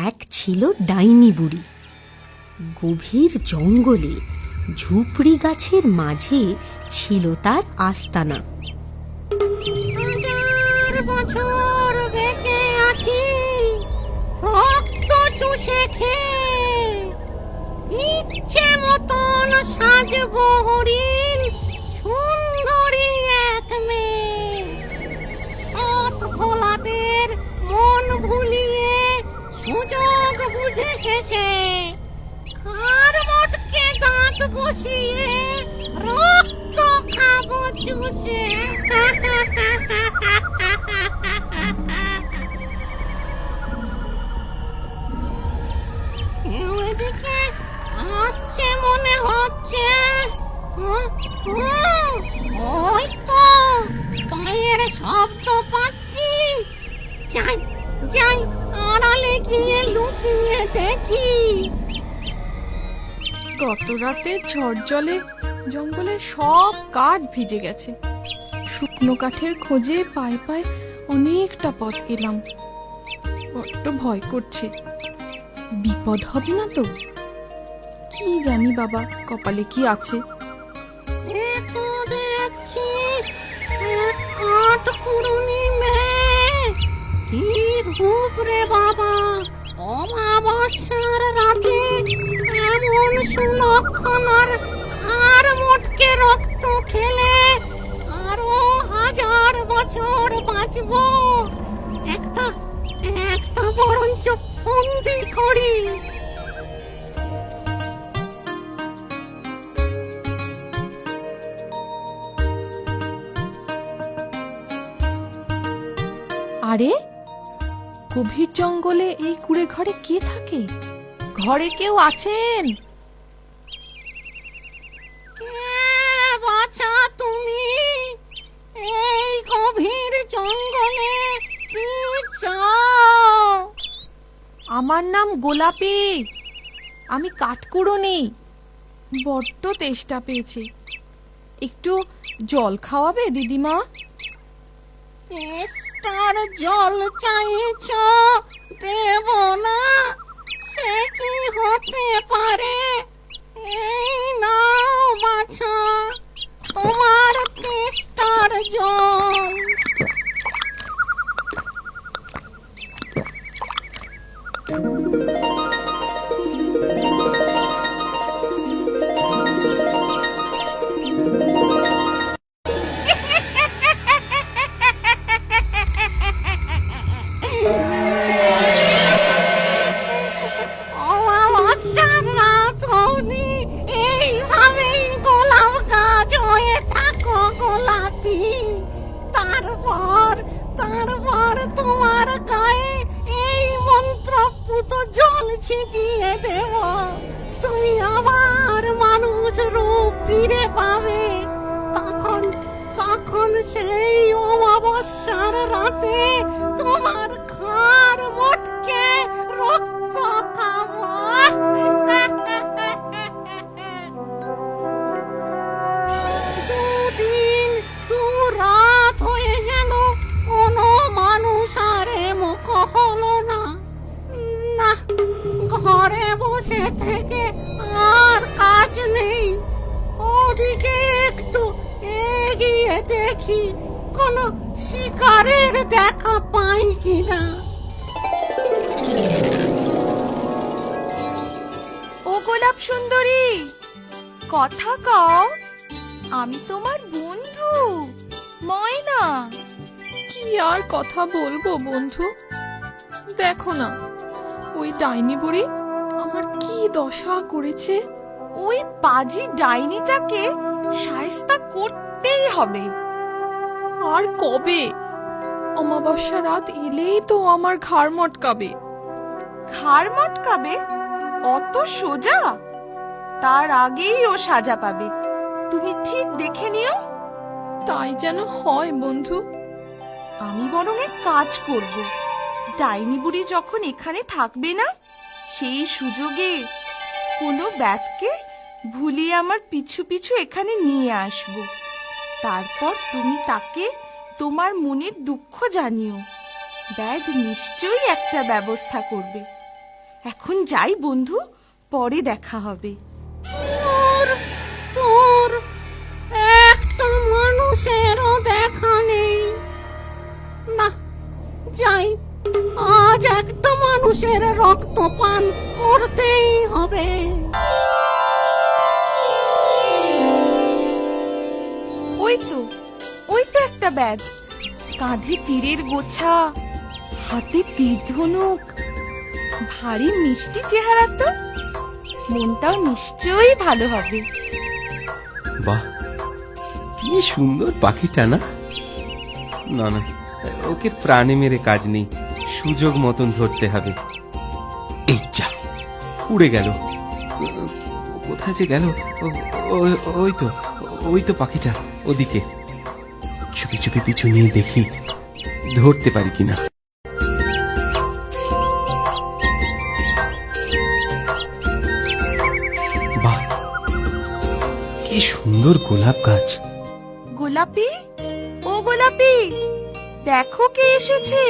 এক ছিল ডাইনি বুড়ি। গভীর জঙ্গলে ঝুপড়ি গাছের মাঝে ছিল তার আস্তানা। হাজার বছর বেঁচে আছি রক্ত চুষে খেয়ে, ইচ্ছে মতন সাজবো হরিণ, সুন্দরী এক মেয়ে। সৎ ভোলাদের মন ভুলিয়ে সুযোগ বুঝে শেষে কার মটকে দাঁত বসিয়ে রক্ত খাবো চুষে। এদিকে আসছে মনে হচ্ছে। ওই তো পায়ের শব্দ পাচ্ছি। যাই যাই, আড়ালে গিয়ে লুকিয়ে দেখি। গত রাতে ঝড় জলে জঙ্গলের সব কাঠ ভিজে গেছে। শুকনো কাঠের খোঁজে পায়ে পায়ে অনেকটা পথ এলাম। বড্ড ভয় করছে, বিপদ হবে না তো? কি জানি বাবা, কপালে কি আছে। এ তো দেখছি এক কাঠকুড়ুনি মেয়ে। কি রূপ রে বাবা! অমাবস্যার রাতে এমন সুলক্ষণার আর মোটকে রক্ত খেলে আরো হাজার বছর বাঁচবো। একটা একটা বরঞ্চ ফন্দি করি। আরে, গভীর জঙ্গলে এই কুড়ে ঘরে কে থাকে? ঘরে কেউ আছেন? কে বাছা তুমি? এই গভীর জঙ্গলে কি চাও? আমার নাম গোলাপি, আমি কাঠকুড়ুনি। বড্ড তেষ্টা পেয়েছে, একটু জল খাওয়াবে দিদিমা? তেষ্টার জল চাইছ, দেব না? সে কি হতে পারে? এই নাও বাছা তোমার তেষ্টার জল। অমাবস্যার রাত অবধি এইভাবেই গোলাপ গাছ হয়ে থাকো গোলাপি। তারপর তোমার গায়ে এই মন্ত্রপুত জল ছিটিয়ে দেব। তুমি আবার মানুষ রূপ ফিরে পাবে। তখন সেই অমাবস্যার রাতে তোমার ঘাড় মোটকে রক্ত খাবো। দুদিন দু রাত হয়ে গেল, কোনো মানুষ আরে মুখ হলো না। না, ঘরে বসে থেকে আর কাজ নেই। ওদিকে একটু এগিয়ে দেখি কোনো শিকারের দেখা পাই কিনা। ও গোলাপ সুন্দরী, কথা কও, আমি তোমার বন্ধু ময়না। কি আর কথা বলবো বন্ধু, দেখো না ওই ডাইনি বুড়ি আমার কি দশা করেছে। ওই পাজি ডাইনিটাকে শায়েস্তা করতেই হবে। আর কবে? অমাবস্যা রাত এলেই তো আমার ঘাড় মটকাবে। ঘাড় মটকাবে? অত সোজা? তার আগেই ও সাজা পাবে, তুমি ঠিক দেখে নিও। তাই যেন হয় বন্ধু। আমি বরং এক কাজ করব, ডাইনি বুড়ি যখন এখানে থাকবে না, সেই সুযোগে কোনো ব্যাতকে ভুলিয়ে আমার পিছু পিছু এখানে নিয়ে আসব। তারপর তুমি তাকে তোমার মনের দুঃখ জানিও। ব্যাধ নিশ্চয়ই একটা ব্যবস্থা করবে। এখন যাই বন্ধু, পরে দেখা হবে। তোর তোর একটা মানুষেরও দেখা নেই। না, যাই, আজ একটা মানুষের রক্তপান করতেই হবে। ওই তো একটা ব্যাগ, কাঁধে তীরের গোছা, হাতে তীর ধনুক, ভারী মিষ্টি চেহারা তো, মনটাও নিশ্চয়ই ভালো হবে। বাহ, কি সুন্দর পাখিটা না? না না, ওকে প্রাণে মেরে কাজ নেই, সুযোগ মতন ধরতে হবে। এই যা, উড়ে গেল। কোথায় যে গেল? ওই তো পাখিটা, ওদিকে। চুপি চুপি পিছু নিয়ে দেখি ধরতে পারি কিনা। বাহ, কি সুন্দর গোলাপ গাছ। গোলাপি, ও গোলাপি, দেখো কে এসেছে।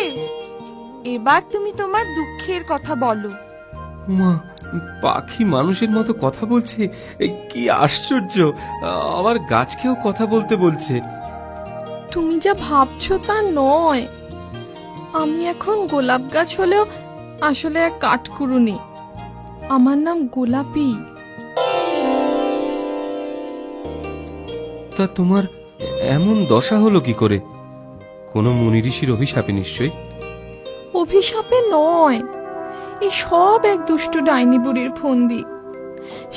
এবার তুমি তোমার দুঃখের কথা বলো। মা, পাখি মানুষের মতো কথা বলছে, এ কি আশ্চর্য! আবার গাছকেও কথা বলতে বলছে। তুমি যা ভাবছো তা নয়। আমি এখন গোলাপ গাছ হলেও আসলে এক কাঠকুড়ুনি। আমার নাম গোলাপি। তা তোমার এমন দশা হলো কি করে? কোনো মুনি ঋষির অভিশাপে নিশ্চয়? অভিশাপে নয়, এ সব এক দুষ্টু ডাইনি বুড়ির ফন্দি।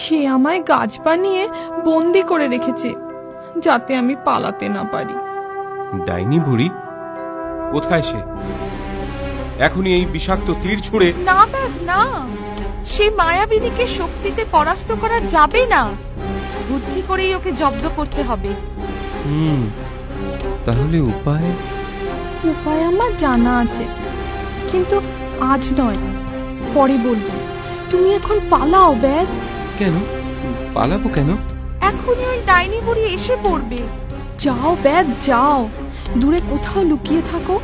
সে আমায় গাছ বানিয়ে বন্দি করে রেখেছে, যাতে আমি পালাতে না পারি। ডাইনি বুড়ি? কোথায় সে? এখনই এই বিষাক্ত তীর ছুঁড়ে। না ব্যাগ না, সে মায়াবিনীকে শক্তিতে পরাস্ত করা যাবে না। বুদ্ধি করেই ওকে জব্দ করতে হবে। তাহলে উপায়? উপায় আমার জানা আছে, কিন্তু আজ নয়, পরে বলবো। তুমি এখন পালাও ব্যাগ। কেন পালাবো কেন? এখনই ওই ডাইনি বুড়ি এসে পড়বে। যাও ব্যাগ যাও, দূরে কোথাও লুকিয়ে থাকো।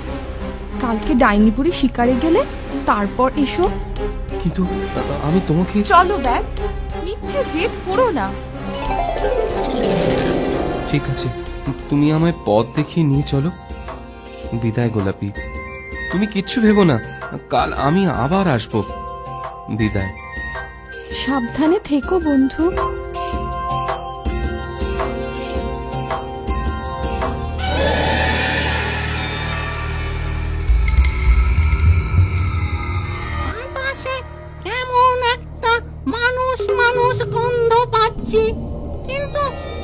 কালকে ডাইনি বুড়ি শিকারে গেলে তারপর এসো। কিন্তু আমি তোমাকে। চলো ব্যাগ, মিথ্যে জেদ করো না। ঠিক আছে, তুমি আমায় পথ দেখিয়ে নিয়ে চলো। বিদায় গোলাপি, তুমি কিচ্ছু ভেবো না, কাল আমি আবার আসবো। বিদায়। সাবধানে থেকো বন্ধু। বাতাসে কেমন একটা মানুষ মানুষ গন্ধ পাচ্ছি, কিন্তু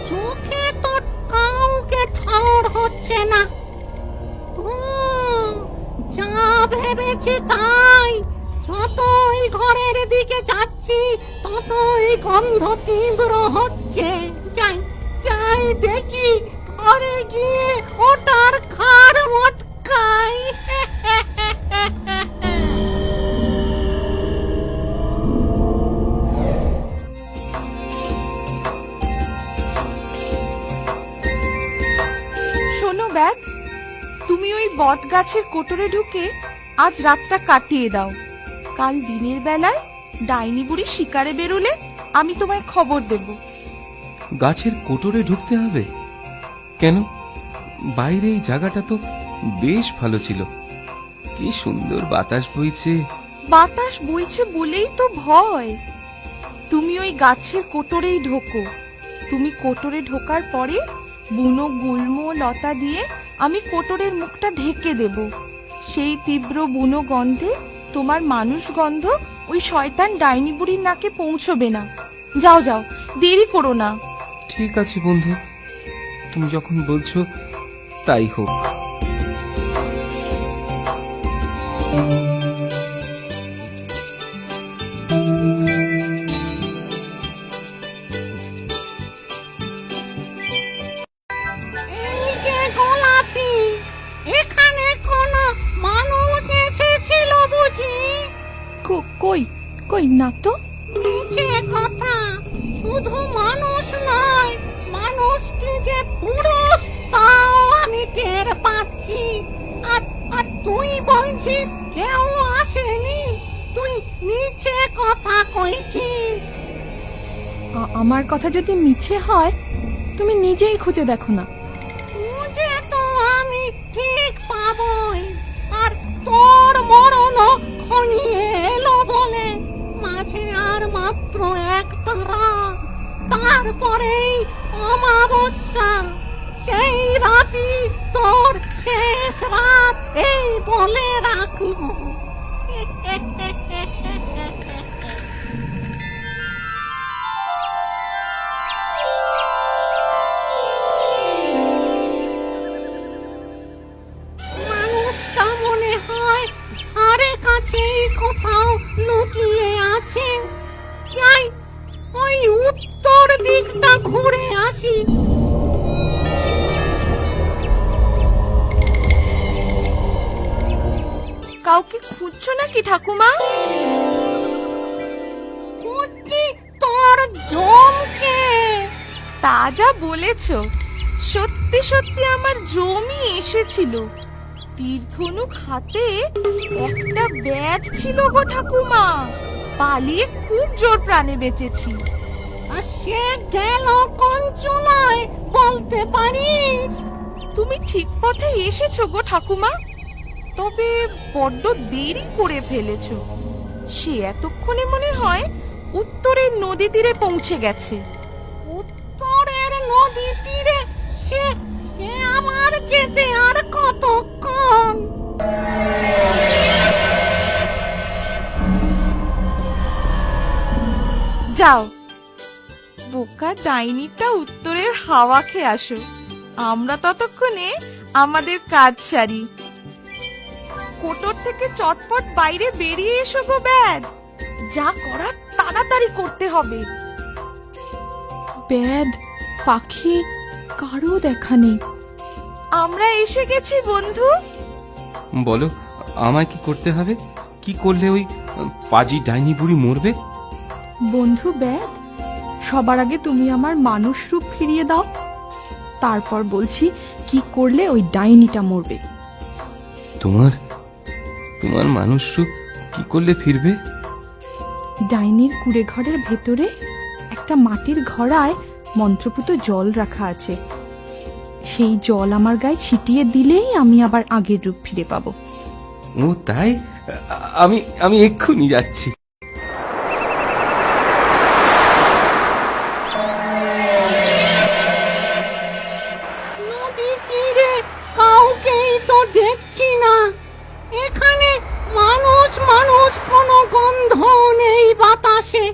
চোখে তো কাউকে ঠাউর হচ্ছে না। যা ভেবেছি তাই, যতই ঘরের দিকে যাচ্ছি ততই গন্ধ তীব্র হচ্ছে। যাই যাই দেখি, ঘরে গিয়ে ওটার ঘাড় মটকাই। শোনো ব্যাগ, তুমি ওই বট গাছের কোটরে ঢুকে আজ রাতটা কাটিয়ে দাও। কাল দিনের বেলায় ডাইনি বুড়ি শিকারে বেরোলে আমি তোমায় খবর দেব। গাছের কোটরে ঢুকতে হবে কেন? বাইরে এই জায়গাটা তো বেশ ভালো ছিল, কি সুন্দর বাতাস বইছে। বাতাস বইছে বলেই তো ভয়। তুমি ওই গাছের কোটরেই ঢোকো। তুমি কোটরে ঢোকার পরে বুনো গুল্ম লতা দিয়ে আমি কোটরের মুখটা ঢেকে দেব। সেই তীব্র বুনো গন্ধে তোমার মানুষ গন্ধ ওই শয়তান ডাইনি বুড়ির নাকে পৌঁছবে না। যাও যাও, দেরি করো না। ঠিক আছে বন্ধু, তুমি যখন বলছো তাই হোক। এই যে গোলাপি, এখানে কোনো মানুষ এসেছিল বুঝি? কই কই না তো। মিছে কথা, শুধু মানুষ নয়, মানুষ কি যে পুরুষ তাও আমি টের পাচ্ছি। আর আর তুই বলছিস কেউ আসেনি? তুই মিছে কথা কইছিস? আমার কথা যদি মিছে হয় তুমি নিজেই খুঁজে দেখো না। খুঁজে তো আমি ঠিক পাবই, আর তোর মরণ খনিয়ে এলো বলে মাঝে আর মাত্র একটা রাত, তারপরেই অমাবস্যা। সেই রাতই তোর শেষ রাত এই বলে রাখবো। মানুষটা মনে হয় আরে কাছেই কোথাও লুকিয়ে আছে। যাই, ওই উত্তর দিকটা ঘুরে আসি। কাউকে খুঁজছো নাকি ঠাকুমা? খুঁজছি তোর জমকে। তা যা বলেছ, সত্যি সত্যি আমার জমি এসেছিল। তীরধনুক হাতে একটা ব্যাজ ছিল গো ঠাকুমা। পালিয়ে খুব জোর প্রাণে বেঁচেছি। আর সে গেল কোন চুলায় বলতে পারিস? তুমি ঠিক পথে এসেছো গো ঠাকুমা, তবে বড্ড দেরি করে ফেলেছো। সে এতক্ষণে মনে হয় উত্তরের নদী তীরে পৌঁছে গেছে। উত্তরের নদী তীরে? সে সে আমার যেতে আর কতক্ষণ? যাও, বোকা ডাইনিটা উত্তরের হাওয়া খেয়ে আসো। আমরা ততক্ষণে আমাদের কাজ সারি। কোটর থেকে চটপট বাইরে বেরিয়ে এসো গো ব্যাদ। যা করার তাড়াতাড়ি করতে হবে। ব্যাদ, পাখি কারো দেখা নেই। আমরা এসে গেছি বন্ধু। বলো, আমায় কি করতে হবে? কি করলে ওই পাজি ডাইনি বুড়ি মরবে? বন্ধু ব্যাদ, সবার আগে তুমি আমার মানুষ রূপ ফিরিয়ে দাও, তারপর বলছি কি করলে ওই ডাইনিটা মরবে। তোমার তোমার মানুষ রূপ কি করলে ফিরবে? ডাইনির কুড়ে ঘরের ভেতরে একটা মাটির ঘড়ায় মন্ত্রপুত জল রাখা আছে। সেই জল আমার গায়ে ছিটিয়ে দিলেই আমি আবার আগের রূপ ফিরে পাবো। ও তাই? আমি আমি এক্ষুনি যাচ্ছি। নদী তীরে কাউকেই তো দেখছি না। এখানে মানুষ মানুষ কোনো গন্ধ নেই বাতাসে।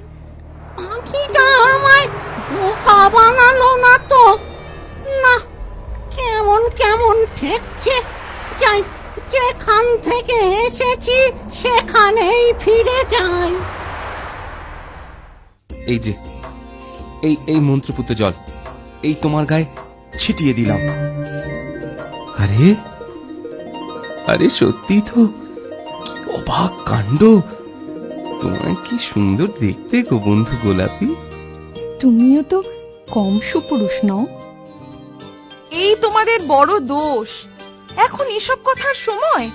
পাখিটা আমায় বোকা বানালো না তো? না, কেমন কেমন ঠেকছে। যাই, যেখান থেকে এসেছি সেখানেই ফিরে যাই। এই যে এই মন্ত্রপুত জল এই তোমার গায়ে ছিটিয়ে দিলাম। আরে আরে সত্যি তো, কি অবাক কাণ্ড! তোমায় কি সুন্দর দেখতে গো বন্ধু গোলাপি। তুমিও তো কম সুপুরুষ নও। এই তোমাদের বড় দোষ। এখন এসব কথার সময়?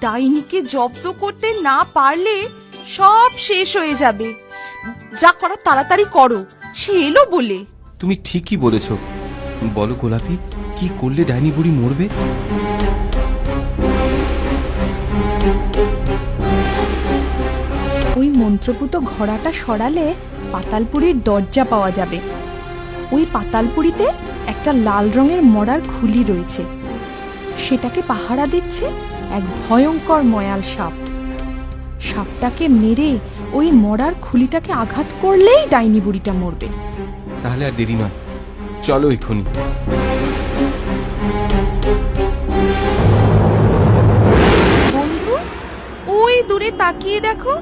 ডাইনিকে জব্দ করতে না পারলে সব শেষ হয়ে যাবে। যা করার তাড়াতাড়ি করো, সে এলো বলে। তুমি ঠিকই বলেছ। বলো গোলাপি, কি করলে ডাইনি বুড়ি মরবে? ওই মন্ত্রপুত ঘোড়াটা সরালে পাতালপুরীর দরজা পাওয়া যাবে। ওই পাতালপুরীতে একটা লাল রঙের মরার খুলি রয়েছে। সেটাকে পাহারা দিচ্ছে এক ভয়ঙ্কর ময়াল সাপ। সাপটাকে মেরে ওই মরার খুলিটাকে আঘাত করলেই ডাইনি বুড়িটা মরবে। তাহলে আর দেরি নয়, চলো এক্ষুনি। বন্ধু, ওই দূরে তাকিয়ে দেখো,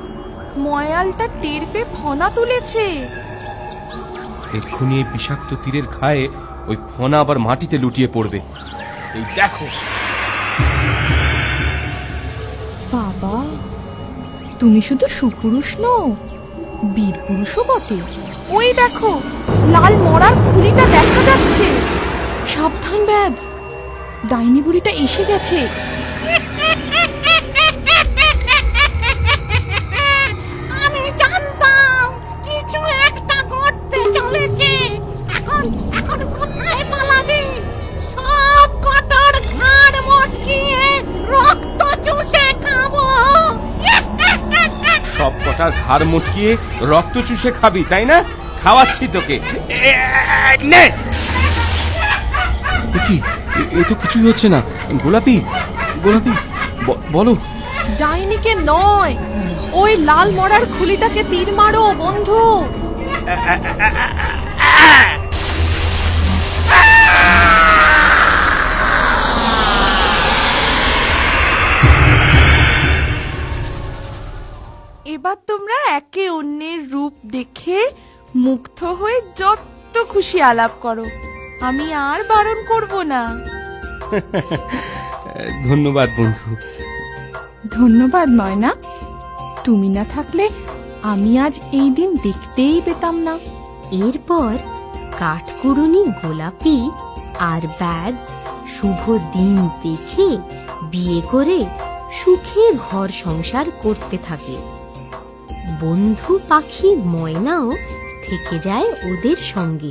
ময়ালটা টের পেয়ে ফনা তুলেছে। এক্ষুনি এই বিষাক্ত তীরের ঘায়ে ওই ফনা আবার মাটিতে লুটিয়ে পড়বে। এই দেখো। বাবা, তুমি শুধু সুপুরুষ নও, বীর পুরুষও বটে। ওই দেখো, লাল মরার খুলিটা দেখা যাচ্ছে। সাবধান ব্যাদ, ডাইনি বুড়িটা এসে গেছে। আমি সব কটার ঘাড় মটকিয়ে রক্ত চুষে খাবি তাই না? খাওয়াচ্ছি তোকে। নে। কি এ তো কিছুই হচ্ছে না। গোলাপি, গোলাপি বলো। ডাইনিকে নয়, ওই লাল মরার খুলিটাকে তীর মারো বন্ধু। এবার তোমরা একে অন্যের রূপ দেখে মুগ্ধ হয়ে যত খুশি আলাপ করো, আমি আর বারণ করব না। ধন্যবাদ বন্ধু। ধন্যবাদ ময়না, তুমি না থাকলে আমি আজ এই দিন দেখতেই পেতাম না। এরপর কাঠকুড়ুনি গোলাপি আর ব্যাগ শুভ দিন দেখে বিয়ে করে সুখে ঘর সংসার করতে থাকে। বন্ধু পাখি ময়নাও থেকে যায় ওদের সঙ্গে।